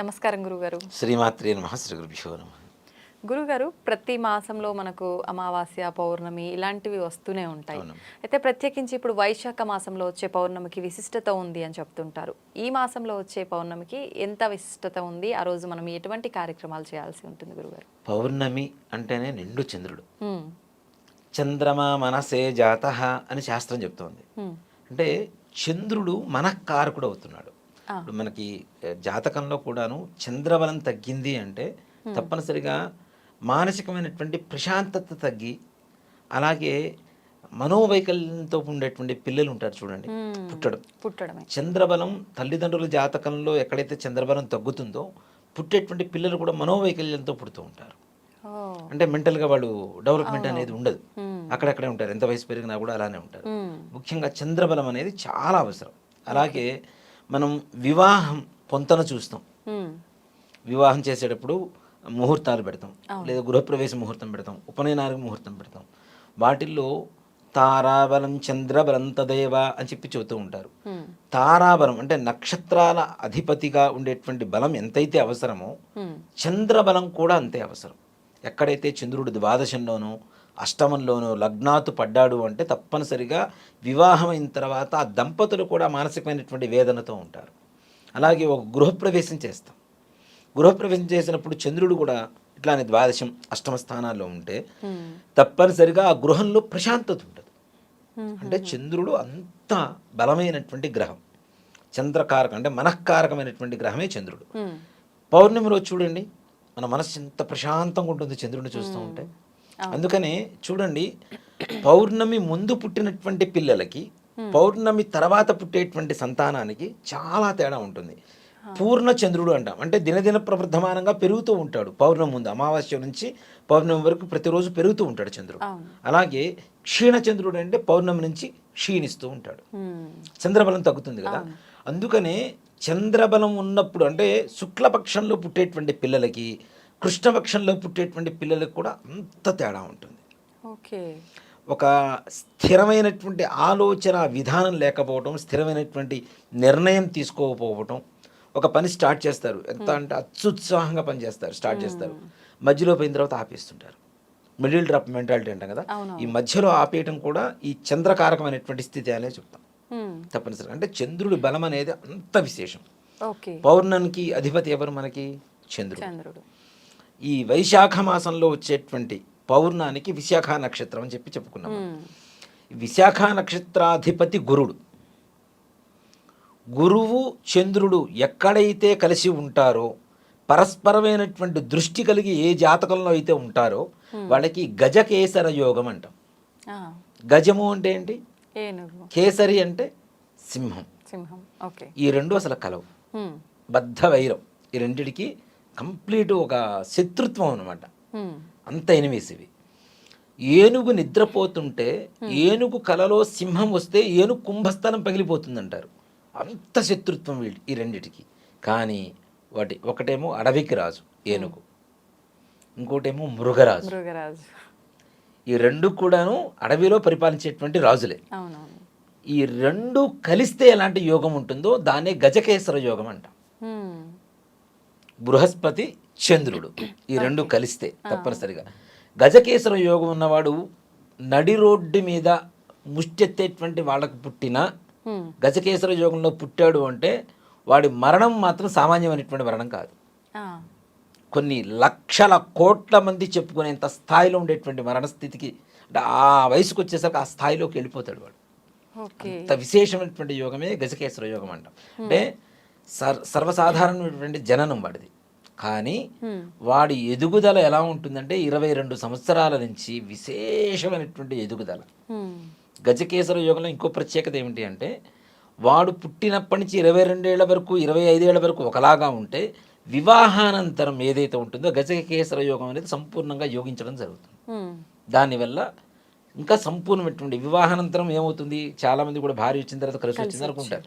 నమస్కారం గురుగారు. శ్రీమాత్రే నమః. శ్రీ గురుభ్యో నమః. గురుగారు, ప్రతి మాసంలో మనకు అమావాస్య, పౌర్ణమి ఇలాంటివి వస్తూనే ఉంటాయి. అవును. అయితే ప్రత్యేకించి ఇప్పుడు వైశాఖ మాసంలో వచ్చే పౌర్ణమికి విశిష్టత ఉంది అని చెప్తుంటారు. ఈ మాసంలో వచ్చే పౌర్ణమికి ఎంత విశిష్టత ఉంది? ఆ రోజు మనం ఎటువంటి కార్యక్రమాలు చేయాల్సి ఉంటుంది గురుగారు? పౌర్ణమి అంటేనే నిండు చంద్రుడు. హ్మ్. చంద్రమా మనసే జాతః అని శాస్త్రం చెప్తోంది. హ్మ్. అంటే చంద్రుడు మనఃకారకుడు అవుతున్నాడు. ఆ. ఇప్పుడు మనకి జాతకంలో కూడాను చంద్రబలం తగ్గింది అంటే తప్పనిసరిగా మానసికమైనటువంటి ప్రశాంతత తగ్గి, అలాగే మనోవైకల్యంతో ఉండేటువంటి పిల్లలు ఉంటారు చూడండి, పుట్టడమే. చంద్రబలం తల్లిదండ్రుల జాతకంలో ఎక్కడైతే చంద్రబలం తగ్గుతుందో పుట్టేటువంటి పిల్లలు కూడా మనోవైకల్యంతో పుడుతూ ఉంటారు. ఓ. అంటే మెంటల్గా వాళ్ళు డెవలప్మెంట్ అనేది ఉండదు, అక్కడక్కడే ఉంటారు. ఎంత వయసు పెరిగినా కూడా అలానే ఉంటారు. ముఖ్యంగా చంద్రబలం అనేది చాలా అవసరం. అలాగే మనం వివాహం పొంతన చూస్తాం. వివాహం చేసేటప్పుడు ముహూర్తాలు పెడతాం, లేదా గృహప్రవేశ ముహూర్తం పెడతాం, ఉపనయనానికి ముహూర్తం పెడతాం. వాటిల్లో తారాబలం చంద్రబలం తదేవ అని చెప్పి చెబుతూ ఉంటారు. తారాబలం అంటే నక్షత్రాల అధిపతిగా ఉండేటువంటి బలం ఎంతైతే అవసరమో చంద్రబలం కూడా అంతే అవసరం. ఎక్కడైతే చంద్రుడు ద్వాదశంలోనో అష్టమంలోనో లగ్నాతు పడ్డాడు అంటే తప్పనిసరిగా వివాహమైన తర్వాత ఆ దంపతులు కూడా మానసికమైనటువంటి వేదనతో ఉంటారు. అలాగే ఒక గృహప్రవేశం చేస్తాం. గృహప్రవేశం చేసినప్పుడు చంద్రుడు కూడా ఇట్లానే ద్వాదశం అష్టమ స్థానాల్లో ఉంటే తప్పనిసరిగా ఆ గృహంలో ప్రశాంతత ఉంటుంది. అంటే చంద్రుడు అంత బలమైనటువంటి గ్రహం, చంద్రకారకం అంటే మనఃకారకమైనటువంటి గ్రహమే చంద్రుడు. పౌర్ణమి రోజు చూడండి, మన మనసు ఎంత ప్రశాంతంగా ఉంటుంది చంద్రుడిని చూస్తూ ఉంటే. అందుకనే చూడండి, పౌర్ణమి ముందు పుట్టినటువంటి పిల్లలకి పౌర్ణమి తర్వాత పుట్టేటువంటి సంతానానికి చాలా తేడా ఉంటుంది. పూర్ణ చంద్రుడు అంటాం, అంటే దినదిన ప్రవర్ధమానంగా పెరుగుతూ ఉంటాడు. పౌర్ణమి ముందు అమావాస్య నుంచి పౌర్ణమి వరకు ప్రతిరోజు పెరుగుతూ ఉంటాడు చంద్రుడు. అలాగే క్షీణ చంద్రుడు అంటే పౌర్ణమి నుంచి క్షీణిస్తూ ఉంటాడు, చంద్రబలం తగ్గుతుంది కదా. అందుకనే చంద్రబలం ఉన్నప్పుడు అంటే శుక్లపక్షంలో పుట్టేటువంటి పిల్లలకి కృష్ణపక్షంలో పుట్టేటువంటి పిల్లలకు కూడా అంత తేడా ఉంటుంది. ఓకే. ఒక స్థిరమైనటువంటి ఆలోచన విధానం లేకపోవటం, స్థిరమైనటువంటి నిర్ణయం తీసుకోకపోవటం. ఒక పని స్టార్ట్ చేస్తారు, ఎంత అంటే అత్యుత్సాహంగా పని చేస్తారు, స్టార్ట్ చేస్తారు, మధ్యలో పోయిన తర్వాత ఆపేస్తుంటారు. మిడిల్ డ్రాప్ మెంటాలిటీ అంటాం కదా, ఈ మధ్యలో ఆపేయటం కూడా ఈ చంద్రకారకమైనటువంటి స్థితి అనే చెప్తాం. తప్పనిసరిగా అంటే చంద్రుడి బలం అనేది అంత విశేషం. పౌర్ణమికి అధిపతి ఎవరు? మనకి చంద్రుడు. ఈ వైశాఖ మాసంలో వచ్చేటువంటి పౌర్ణానికి విశాఖ నక్షత్రం అని చెప్పి చెప్పుకున్నాం. విశాఖ నక్షత్రాధిపతి గురుడు. గురువు చంద్రుడు ఎక్కడైతే కలిసి ఉంటారో, పరస్పరమైనటువంటి దృష్టి కలిగి ఏ జాతకంలో అయితే ఉంటారో వాళ్ళకి గజకేసర యోగం అంటాం. గజము అంటే ఏంటి? కేసరి అంటే సింహం. ఈ రెండు అసలు కలవు, బద్ధ వైరం. ఈ రెండిటికి కంప్లీట్ ఒక శత్రుత్వం అన్నమాట, అంత ఎనిమీస్ ఇవి. ఏనుగు నిద్రపోతుంటే ఏనుగు కలలో సింహం వస్తే ఏనుగు కుంభస్థలం పగిలిపోతుందంటారు. అంత శత్రుత్వం వీళ్ళు ఈ రెండిటికి. కానీ ఒకటేమో అడవికి రాజు ఏనుగు, ఇంకోటేమో మృగరాజు. ఈ రెండు కూడాను అడవిలో పరిపాలించేటువంటి రాజులే. ఈ రెండు కలిస్తే ఎలాంటి యోగం ఉంటుందో దాన్నే గజకేసర యోగం అంటాం. బృహస్పతి చంద్రుడు ఈ రెండు కలిస్తే తప్పనిసరిగా గజకేసర యోగం ఉన్నవాడు నడి రోడ్డు మీద ముష్టెత్తేటువంటి వాళ్ళకు పుట్టిన గజకేసర యోగంలో పుట్టాడు అంటే వాడి మరణం మాత్రం సామాన్యమైనటువంటి మరణం కాదు. కొన్ని లక్షల కోట్ల మంది చెప్పుకునేంత స్థాయిలో ఉండేటువంటి మరణస్థితికి, అంటే ఆ వయసుకు వచ్చేసరికి ఆ స్థాయిలోకి వెళ్ళిపోతాడు వాడు. అంత విశేషమైనటువంటి యోగమే గజకేసర యోగం అంటాం. అంటే సర్వసాధారణమైనటువంటి జననం వాడిది. కానీ వాడి ఎదుగుదల ఎలా ఉంటుందంటే 22 సంవత్సరాల నుంచి విశేషమైనటువంటి ఎదుగుదల. గజకేసర యోగంలో ఇంకో ప్రత్యేకత ఏమిటి అంటే వాడు పుట్టినప్పటి నుంచి 22 ఏళ్ల వరకు 25 ఏళ్ల వరకు ఒకలాగా ఉంటే వివాహానంతరం ఏదైతే ఉంటుందో గజకేసర యోగం అనేది సంపూర్ణంగా యోగించడం జరుగుతుంది. దానివల్ల ఇంకా సంపూర్ణమైనటువంటి వివాహానంతరం ఏమవుతుంది, చాలా మంది కూడా భార్య వచ్చిన తర్వాత కలిసి వచ్చింది అనుకుంటారు.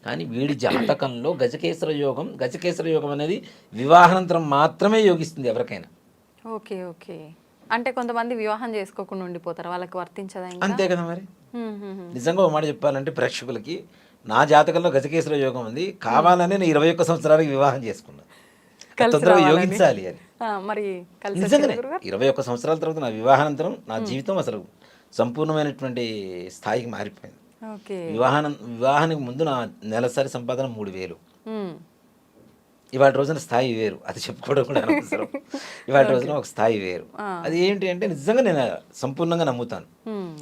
కానీ వీడి జాతకంలో గజకేసర యోగం అనేది వివాహానంతరం మాత్రమే యోగిస్తుంది ఎవరికైనా. Okay okay. అంటే కొంతమంది వివాహం చేసుకోకుండా ఉండిపోతారు, వాళ్ళకి వర్తించదా? అంతే కదా మరి. నిజంగా ఒక మాట చెప్పాలంటే ప్రేక్షకులకి, నా జాతకంలో గజకేశ్వర యోగం ఉంది, కావాలని నేను 21 సంవత్సరాలకు వివాహం చేసుకున్నాను, కలిసి తొందరగా రావాలని. యోగించాలి అని. మరి కలిసి నిజంగానే వచ్చిందా గురుగారు? 21 సంవత్సరాల తర్వాత నా వివాహానంతరం నా జీవితం అసలు సంపూర్ణమైనటువంటి స్థాయికి మారిపోయింది. ఓకే. వివాహానికి ముందు నా నెలసరి సంపాదన 3,000. ఉమ్. ఇవాళ రోజున స్థాయి వేరు, అది చెప్పుకోవడం కూడా అనవసరం. ఇవాళ రోజున ఒక స్థాయి వేరు. అది ఏంటి అంటే నిజంగా నేను సంపూర్ణంగా నమ్ముతాను. ఉమ్.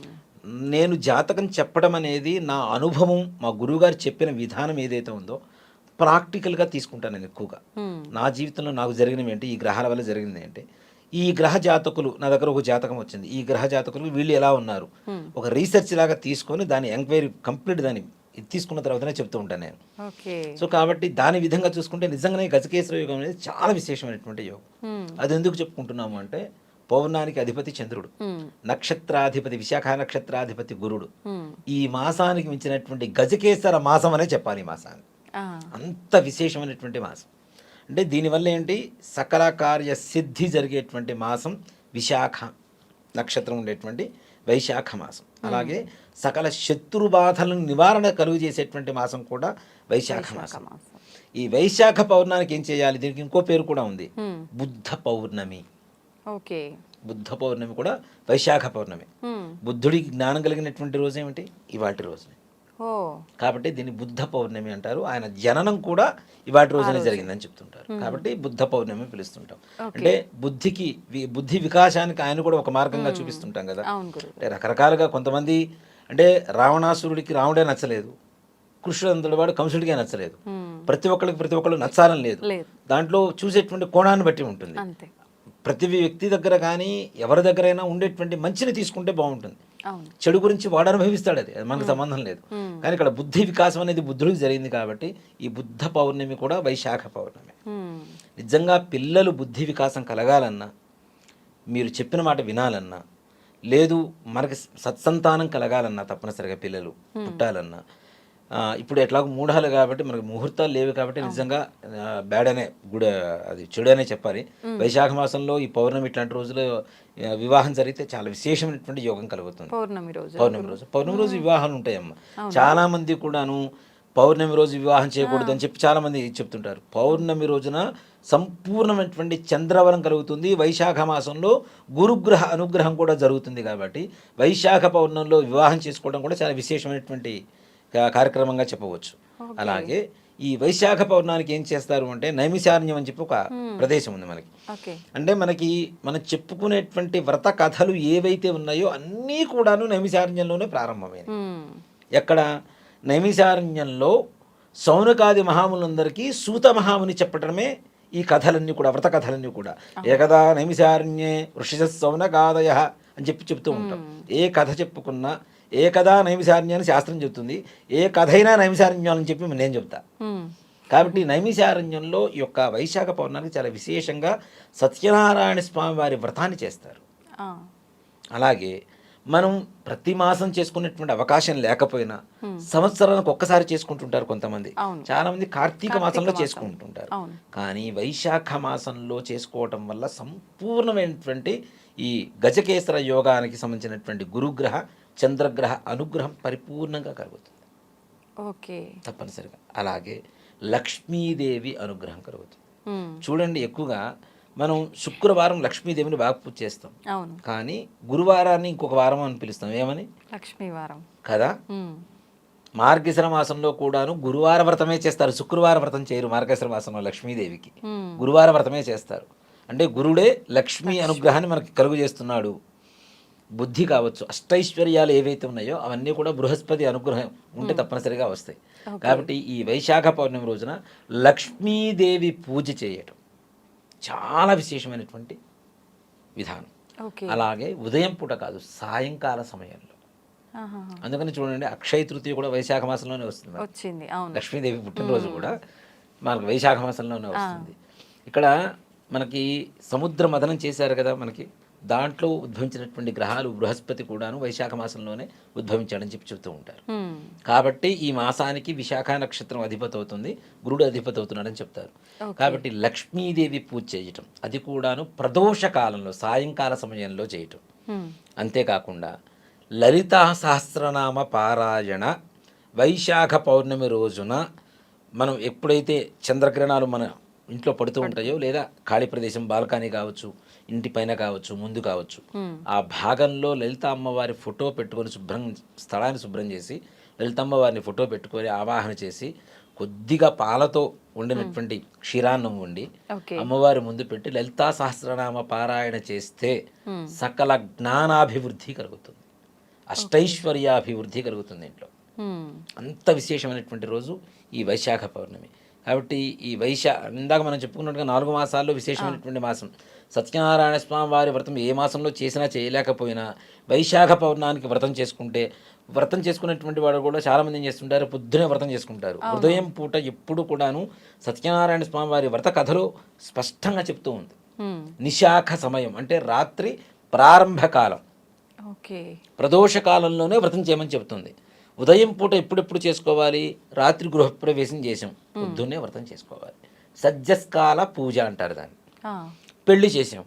నేను జాతకం చెప్పడం అనేది నా అనుభవం, మా గురువుగారు చెప్పిన విధానం ఏదైతే ఉందో ప్రాక్టికల్గా తీసుకుంటాను నేను ఎక్కువగా. నా జీవితంలో నాకు జరిగినవి ఏంటి, ఈ గ్రహాల వల్ల జరిగింది ఏంటి, ఈ గ్రహ జాతకులు, నా దగ్గర ఒక జాతకం వచ్చింది, ఈ గ్రహ జాతకులు వీళ్ళు ఎలా ఉన్నారు, ఒక రీసెర్చ్ లాగా తీసుకొని దాని ఎంక్వైరీ కంప్లీట్ దాన్ని ఇది తీసుకున్న తర్వాతనే చెప్తూ ఉంటాను నేను. ఓకే. సో కాబట్టి దాని విధంగా చూసుకుంటే నిజంగానే గజకేశ్వర యోగం అనేది చాలా విశేషమైనటువంటి యోగం. అది ఎందుకు చెప్పుకుంటున్నాము అంటే పౌర్ణానికి అధిపతి చంద్రుడు, నక్షత్రాధిపతి విశాఖ నక్షత్రాధిపతి గురుడు. ఈ మాసానికి మించినటువంటి గజకేశ్వర మాసం అనే చెప్పాలి. ఈ మాసాన్ని అంత విశేషమైనటువంటి మాసం. అంటే దీనివల్ల ఏంటి, సకల కార్య సిద్ధి జరిగేటువంటి మాసం విశాఖ నక్షత్రం ఉండేటువంటి వైశాఖ మాసం. అలాగే సకల శత్రు బాధలను నివారణ కలుగు చేసేటువంటి మాసం కూడా వైశాఖ మాసం. ఈ వైశాఖ పౌర్ణానికి ఏం చేయాలి, దీనికి ఇంకో పేరు కూడా ఉంది, బుద్ధ పౌర్ణమి. ఓకే. బుద్ధ పౌర్ణమి కూడా వైశాఖ పౌర్ణమి. బుద్ధుడికి జ్ఞానం కలిగినటువంటి రోజు ఏమిటి, ఇవాటి రోజునే. కాబట్టి దీన్ని బుద్ధ పౌర్ణమి అంటారు. ఆయన జననం కూడా ఇవాటి రోజునే జరిగిందని చెప్తుంటారు. కాబట్టి బుద్ధ పౌర్ణమి పిలుస్తుంటాం. అంటే బుద్ధి వికాసానికి ఆయన కూడా ఒక మార్గంగా చూపిస్తుంటాం కదా. అంటే రకరకాలుగా కొంతమంది, అంటే రావణాసురుడికి రాముడే నచ్చలేదు, కృష్ణుడు అంతటి వాడు కంసుడికే నచ్చలేదు. ప్రతి ఒక్కళ్ళు నచ్చాలని లేదు. దాంట్లో చూసేటువంటి కోణాన్ని బట్టి ఉంటుంది. ప్రతి వ్యక్తి దగ్గర కానీ ఎవరి దగ్గరైనా ఉండేటువంటి మంచిని తీసుకుంటే బాగుంటుంది. చెడు గురించి వాడు అనుభవిస్తాడు, అది మనకు సంబంధం లేదు. కానీ ఇక్కడ బుద్ధి వికాసం అనేది బుద్ధుడికి జరిగింది కాబట్టి ఈ బుద్ధ పౌర్ణమి కూడా వైశాఖ పౌర్ణమి. నిజంగా పిల్లలు బుద్ధి వికాసం కలగాలన్నా, మీరు చెప్పిన మాట వినాలన్నా, లేదు మనకి సత్సంతానం కలగాలన్నా, తప్పనిసరిగా పిల్లలు పుట్టాలన్నా, ఇప్పుడు ఎట్లాగో మూఢాలు కాబట్టి మనకు ముహూర్తాలు లేవు కాబట్టి నిజంగా బ్యాడ్ అనే అది చెడు అనే చెప్పాలి. వైశాఖ మాసంలో ఈ పౌర్ణమి ఇట్లాంటి రోజులో వివాహం జరిగితే చాలా విశేషమైనటువంటి యోగం కలుగుతుంది. పౌర్ణమి రోజు వివాహాలు ఉంటాయమ్మ. చాలా మంది కూడాను పౌర్ణమి రోజు వివాహం చేయకూడదు అని చెప్పి చాలా మంది చెప్తుంటారు. పౌర్ణమి రోజున సంపూర్ణమైనటువంటి చంద్రవరం కలుగుతుంది. వైశాఖ మాసంలో గురుగ్రహ అనుగ్రహం కూడా జరుగుతుంది. కాబట్టి వైశాఖ పౌర్ణమిలో వివాహం చేసుకోవడం కూడా చాలా విశేషమైనటువంటి కార్యక్రమంగా చెప్పవచ్చు. అలాగే ఈ వైశాఖ పౌర్ణానికి ఏం చేస్తారు అంటే నైమిషారణ్యం అని చెప్పి ఒక ప్రదేశం ఉంది మనకి. అంటే మనం చెప్పుకునేటువంటి వ్రత కథలు ఏవైతే ఉన్నాయో అన్నీ కూడాను నైమిషారణ్యంలోనే ప్రారంభమైనవి. ఎక్కడ, నైమిషారణ్యంలో సౌనకాది మహాములందరికీ సూత మహాముని చెప్పడమే ఈ కథలన్నీ కూడా, వ్రత కథలన్నీ కూడా. ఏకదా నైమిషారణ్యే ఋషిజ సౌనకాదయ అని చెప్తూ ఉంటాం. ఏ కథ చెప్పుకున్నా ఏకదా నైమిషారణ్యాన్ని శాస్త్రం చెప్తుంది, ఏ కథ అయినా నైమిషారణ్యం అని చెప్పి నేను చెప్తా. కాబట్టి నైమిషారణ్యంలో ఈ యొక్క వైశాఖ పౌర్ణానికి చాలా విశేషంగా సత్యనారాయణ స్వామి వారి వ్రతాన్ని చేస్తారు. అలాగే మనం ప్రతి మాసం చేసుకునేటువంటి అవకాశం లేకపోయినా సంవత్సరానికి ఒక్కసారి చేసుకుంటుంటారు కొంతమంది. చాలా మంది కార్తీక మాసంలో చేసుకుంటుంటారు. కానీ వైశాఖ మాసంలో చేసుకోవటం వల్ల సంపూర్ణమైనటువంటి ఈ గజకేశ్వర యోగానికి సంబంధించినటువంటి గురుగ్రహ చంద్రగ్రహ అనుగ్రహం పరిపూర్ణంగా కలుగుతుంది. ఓకే. తప్పనిసరిగా. అలాగే లక్ష్మీదేవి అనుగ్రహం కలుగుతుంది. చూడండి, ఎక్కువగా మనం శుక్రవారం లక్ష్మీదేవిని బాగా పూజ చేస్తాం. కానీ గురువారాన్ని ఇంకొక వారం అని పిలుస్తాం. ఏమని? లక్ష్మీవారం కదా. మార్గశిర మాసంలో కూడాను గురువార వ్రతమే చేస్తారు, శుక్రవార వ్రతం చేయరు. మార్గశిర మాసంలో లక్ష్మీదేవికి గురువార వ్రతమే చేస్తారు. అంటే గురుడే లక్ష్మీ అనుగ్రహాన్ని మనకి కలుగు చేస్తున్నాడు. బుద్ధి కావచ్చు, అష్టైశ్వర్యాలు ఏవైతే ఉన్నాయో అవన్నీ కూడా బృహస్పతి అనుగ్రహం ఉంటే తప్పనిసరిగా వస్తాయి. కాబట్టి ఈ వైశాఖ పౌర్ణమి రోజున లక్ష్మీదేవి పూజ చేయటం చాలా విశేషమైనటువంటి విధానం. అలాగే ఉదయం పూట కాదు, సాయంకాల సమయంలో. అందుకని చూడండి, అక్షయ తృతీయ కూడా వైశాఖ మాసంలోనే వస్తుంది. లక్ష్మీదేవి పుట్టినరోజు కూడా మనకు వైశాఖ మాసంలోనే వస్తుంది. ఇక్కడ మనకి సముద్ర మథనం చేశారు కదా మనకి, దాంట్లో ఉద్భవించినటువంటి గ్రహాలు బృహస్పతి కూడాను వైశాఖ మాసంలోనే ఉద్భవించాడని చెప్పి చెప్తూ ఉంటారు. కాబట్టి ఈ మాసానికి విశాఖ నక్షత్రం అధిపతి అవుతుంది, గురుడు అధిపతి అవుతున్నాడని చెప్తారు. కాబట్టి లక్ష్మీదేవి పూజ చేయటం, అది కూడాను ప్రదోష కాలంలో సాయంకాల సమయంలో చేయటం. అంతేకాకుండా లలితా సహస్రనామ పారాయణ వైశాఖ పౌర్ణమి రోజున మనం ఎప్పుడైతే చంద్రకిరణాలు మన ఇంట్లో పడుతూ ఉంటాయో, లేదా ఖాళీ ప్రదేశం బాల్కనీ కావచ్చు, ఇంటి పైన కావచ్చు, ముందు కావచ్చు, ఆ భాగంలో లలిత అమ్మవారి ఫోటో పెట్టుకొని స్థలాన్ని శుభ్రం చేసి లలితమ్మ వారిని ఫోటో పెట్టుకొని ఆవాహన చేసి కొద్దిగా పాలతో వండినటువంటి క్షీరాన్నం వండి అమ్మవారి ముందు పెట్టి లలితా సహస్రనామ పారాయణ చేస్తే సకల జ్ఞానాభివృద్ధి కలుగుతుంది, అష్టైశ్వర్యాభివృద్ధి కలుగుతుంది ఇంట్లో. అంత విశేషమైనటువంటి రోజు ఈ వైశాఖ పౌర్ణమి. కాబట్టి ఈ ఇందాక మనం చెప్పుకున్నట్టుగా 4 మాసాల్లో విశేషమైనటువంటి మాసం. సత్యనారాయణ స్వామి వారి వ్రతం ఏ మాసంలో చేసినా చేయలేకపోయినా వైశాఖ పౌర్ణానికి వ్రతం చేసుకుంటే, వ్రతం చేసుకున్నటువంటి వాడు కూడా చాలామంది ఏం చేస్తుంటారు, పొద్దునే వ్రతం చేసుకుంటారు. ఉదయం పూట ఎప్పుడు కూడాను సత్యనారాయణ స్వామి వారి వ్రత కథలో స్పష్టంగా చెప్తూ ఉంది. నిశాఖ సమయం అంటే రాత్రి ప్రారంభకాలం, ప్రదోష కాలంలోనే వ్రతం చేయమని చెబుతుంది. ఉదయం పూట ఎప్పుడెప్పుడు చేసుకోవాలి, రాత్రి గృహప్రవేశం చేసాం పొద్దున్నే వ్రతం చేసుకోవాలి. సజ్జస్కాల పూజ అంటారు దాన్ని. పెళ్లి చేసాం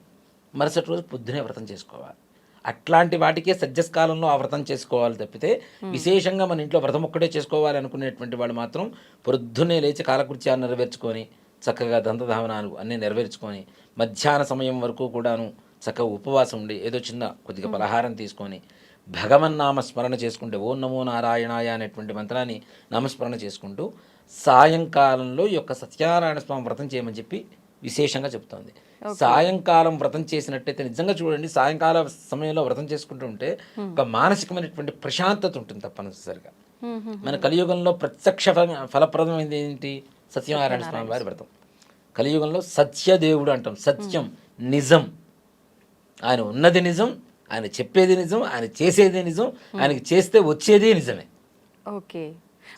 మరుసటి రోజు పొద్దునే వ్రతం చేసుకోవాలి. అట్లాంటి వాటికే సజ్జస్కాలంలో ఆ వ్రతం చేసుకోవాలి తప్పితే విశేషంగా మన ఇంట్లో వ్రతం ఒక్కటే చేసుకోవాలి అనుకునేటువంటి వాళ్ళు మాత్రం పొద్దున్నే లేచి కాలకృత్యాలు నెరవేర్చుకొని చక్కగా దంతధావనాలు అన్నీ నెరవేర్చుకొని మధ్యాహ్న సమయం వరకు కూడాను చక్కగా ఉపవాసం ఉండి ఏదో చిన్న కొద్దిగా పలహారం తీసుకొని భగవన్నామ స్మరణ చేసుకుంటే ఓం నమో నారాయణాయ అనేటువంటి మంత్రాన్ని నామస్మరణ చేసుకుంటూ సాయంకాలంలో ఈ యొక్క సత్యనారాయణ స్వామి వ్రతం చేయమని చెప్పి విశేషంగా చెప్తోంది. సాయంకాలం వ్రతం చేసినట్టయితే నిజంగా చూడండి, సాయంకాల సమయంలో వ్రతం చేసుకుంటూ ఉంటే ఒక మానసికమైనటువంటి ప్రశాంతత ఉంటుంది తప్పనిసరిగా. మన కలియుగంలో ప్రత్యక్ష ఫలప్రదమైనది ఏంటి? సత్యనారాయణ స్వామి వారి వ్రతం. కలియుగంలో సత్యదేవుడు అంటాం, సత్యం నిజం. ఆయన ఉన్నది నిజం, ఆయన చెప్పేది నిజం, ఆయన చేసేది నిజం, ఆయనకి చేస్తే వచ్చేదే నిజమే. ఓకే,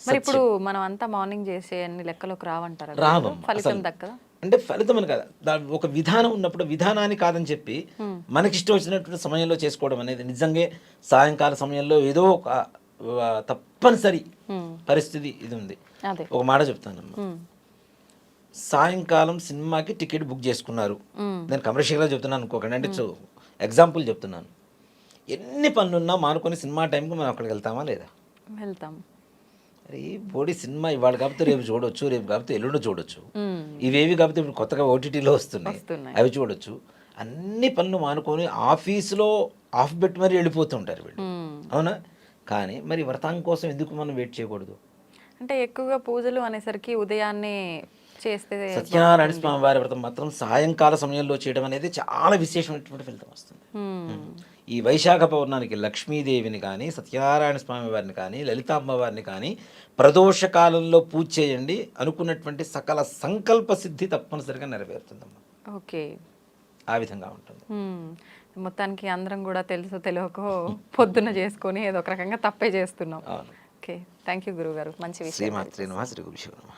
మరి ఇప్పుడు మనం అంతా మార్నింగ్ చేసే అన్ని లెక్కలోకి రావంటారా? ఫలితం దక్కదా అంటే ఫలితం అని కదా, ఒక విధానం ఉన్నప్పుడు విధానాన్ని కాదని చెప్పి మనకిష్టం వచ్చినటువంటి సమయంలో చేసుకోవడం అనేది నిజంగా సాయంకాల సమయంలో ఏదో ఒక తప్పనిసరి పరిస్థితి ఇది ఉంది. ఒక మాట చెప్తానమ్మా, సాయంకాలం సినిమాకి టికెట్ బుక్ చేసుకున్నారు, నేను కమర్షియల్గా చెప్తున్నాను అనుకోకండి, అంటే ఎగ్జాంపుల్ చెప్తున్నాను. ఎన్ని పనులున్నా మానుకొని సినిమా టైంకి మనం అక్కడికి వెళ్తామా లేదా? వెళ్తాం. అరే బోడి సినిమా ఇవాళ కాకపోతే రేపు చూడొచ్చు, రేపు కాకపోతే ఎల్లుండి చూడొచ్చు, ఇవేవి కాకపోతే ఇప్పుడు కొత్తగా ఓటీటీలో వస్తున్నాయి అవి చూడొచ్చు. అన్ని పనులు మానుకొని ఆఫీసులో ఆఫ్ పెట్టి మరీ వెళ్ళిపోతుంటారు వీళ్ళు, అవునా? కానీ మరి వ్రతం కోసం ఎందుకు మనం వెయిట్ చేయకూడదు? అంటే ఎక్కువగా పూజలు అనేసరికి ఉదయాన్నే చేస్తే సత్యనారాయణ స్వామి వారి వ్రతం మాత్రం సాయంకాల సమయంలో చేయడం అనేది చాలా విశేషమైనటువంటి ఫలితం వస్తుంది. ఈ వైశాఖ పౌర్ణానికి లక్ష్మీదేవిని కానీ, సత్యనారాయణ స్వామి వారిని కానీ, లలిత అమ్మవారిని కానీ ప్రదోష కాలంలో పూజ చేయండి, అనుకున్నటువంటి సకల సంకల్ప సిద్ధి తప్పనిసరిగా నెరవేరుతుందమ్మా. ఓకే, ఆ విధంగా ఉంటుంది. మొత్తానికి అందరం కూడా తెలుసో తెలియకో పొద్దున చేసుకొని ఏదో ఒక రకంగా తప్పే చేస్తున్నాం. ఓకే, థ్యాంక్ యూ గురువు గారు, మంచి విషయం. శ్రీమాత్రే నమః. శ్రీ గురుభ్యో నమః.